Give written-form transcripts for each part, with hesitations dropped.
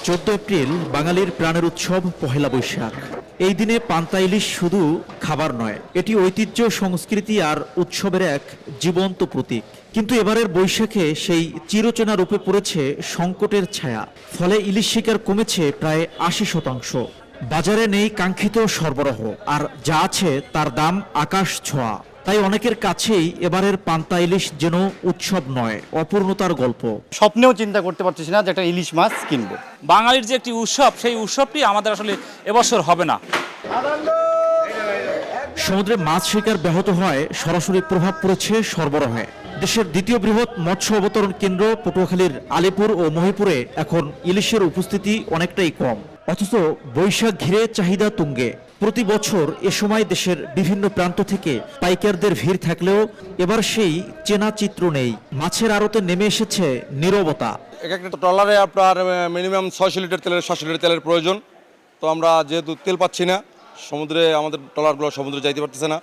14 April বাঙালির প্রাণের উৎসব পহেলা বৈশাখ। এই দিনে পান্তা ইলিশ শুধু খাবার নয়, এটি ঐতিহ্য, সংস্কৃতি আর উৎসবের এক জীবন্ত প্রতীক। কিন্তু এবারের বৈশাখে সেই চিরচেনা রূপে পড়েছে সংকটের ছায়া। ফলে ইলিশ শিকার কমেছে প্রায় 80%। বাজারে নেই কাঙ্ক্ষিত সরবরাহ, আর যা আছে তার দাম আকাশ ছোঁয়া। তাই অনেকের কাছেই এবারের পান্তা ইলিশ যেন উৎসব নয়, অপূর্ণতার গল্প। স্বপ্নেও চিন্তা করতে পারতেছি না যে একটা ইলিশ মাছ কিনবো। বাঙালির যে একটি উৎসব, সেই উৎসবটি আমাদের আসলে এবছর হবে না। সমুদ্রে মাছ শিকার ব্যাহত হয়, সরাসরি প্রভাব পড়েছে সরবরাহে। দেশের দ্বিতীয় বৃহৎ মৎস্য অবতরণ কেন্দ্র পটুয়াখালীর আলিপুর ও মহিপুরে এখন ইলিশের উপস্থিতি অনেকটাই কম, অথচ বৈশাখ ঘিরে চাহিদা তুঙ্গে। প্রতি বছর এ সময় দেশের বিভিন্ন প্রান্ত থেকে পাইকারদের ভিড় থাকলেও এবার সেই চেনা চিত্র নেই। মাছের আড়তে নেমে এসেছে নীরবতা। এক একটা ট্রলারে আপনার মিনিমাম 600 লিটার তেলের 700 লিটার তেলের প্রয়োজন। তো আমরা যেহেতু তেল পাচ্ছি না, সমুদ্রে আমাদের ট্রলারগুলো সমুদ্রে যাইতে পারতেছে না,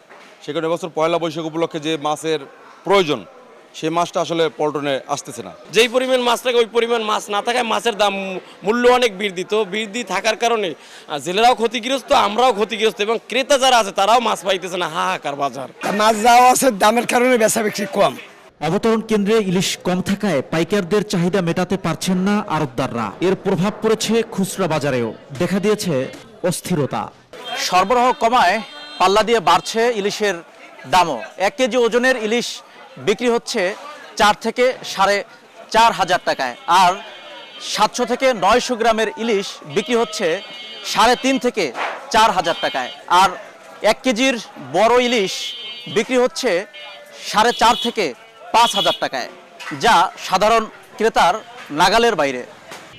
সেখানে এবছর পয়লা বৈশাখ উপলক্ষে যে মাছের প্রয়োজন, সেই মাছটা আসলে পল্টনে আসতেছে না। যেই পরিমাণ মাছ থাকে ওই পরিমাণ মাছ না থাকায় মাছের দাম মূল্য অনেক বৃদ্ধি থাকার কারণে জেলেরাও ক্ষতিগ্রস্ত, আমরাও ক্ষতিগ্রস্ত, এবং ক্রেতা যারা আছে তারাও মাছ পাইতেছে না। হাহাকার বাজার। মাছ যাওয়া আছে, দামের কারণে বেচা বিক্রি কম। অবতরণ কেন্দ্রে ইলিশ কম থাকায় পাইকারদের চাহিদা মেটাতে পারছেন না আড়তদাররা। এর প্রভাব পড়েছে খুচরা বাজারেও, দেখা দিয়েছে অস্থিরতা। সরবরাহ কমায় পাল্লা দিয়ে বাড়ছে ইলিশের দামও। 1 কেজি ওজনের ইলিশ বিক্রি হচ্ছে 4 থেকে 4,500 টাকায়, আর 700 থেকে 900 গ্রামের ইলিশ বিক্রি হচ্ছে 3.5 থেকে 4,000 টাকায়, আর 1 কেজির বড় ইলিশ বিক্রি হচ্ছে 4.5 থেকে 5,000 টাকায়, যা সাধারণ ক্রেতার নাগালের বাইরে।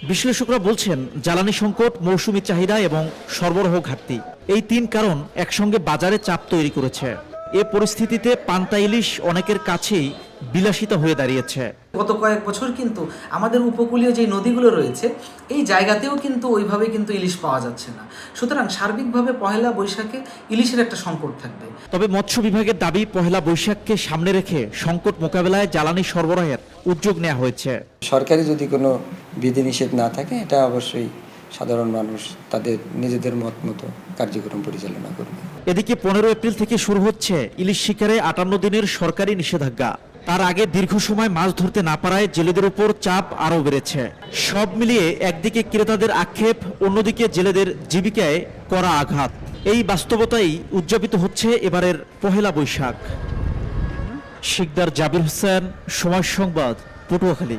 বিশ্লেষকরা বলছেন, জ্বালানি সংকট, মৌসুমী চাহিদা এবং সরবরাহ ঘাটতি, এই 3 কারণ একসঙ্গে বাজারে চাপ তৈরি করেছে। এ পরিস্থিতিতে পান্তা ইলিশ অনেকের কাছেই বিলাসিতা হয়ে দাঁড়িয়েছে। গত কয়েক বছর কিন্তু আমাদের উপকূলীয় যে নদীগুলো রয়েছে, এই জায়গাতেও কিন্তু ওইভাবে কিন্তু ইলিশ পাওয়া যাচ্ছে না। সুতরাং সার্বিকভাবে পহেলা বৈশাখে ইলিশের একটা সংকট থাকবে। তবে মৎস্য বিভাগের দাবি, পহেলা বৈশাখকে সামনে রেখে সংকট মোকাবেলায় জ্বালানি সরবরাহের উদ্যোগ নেওয়া হয়েছে। সরকারি যদি কোনো বিধিনিষেধ না থাকে, এটা অবশ্যই সাধারণ মানুষ তাদের নিজেদের মত মতো কার্যক্রম পরিচালনা করবে। এদিকে 15 এপ্রিল থেকে শুরু হচ্ছে ইলিশ শিকারে 58 দিনের সরকারি নিষেধাজ্ঞা। তার আগে দীর্ঘ সময় মাছ ধরতে না পারায় জেলেদের উপর চাপ আরও বেড়েছে। সব মিলিয়ে একদিকে ক্রেতাদের আক্ষেপ, অন্যদিকে জেলেদের জীবিকায় কড়া আঘাত। এই বাস্তবতাই উদযাপিত হচ্ছে এবারের পহেলা বৈশাখ। শিকদার জাবির হোসেন, সময় সংবাদ, পটুয়াখালী।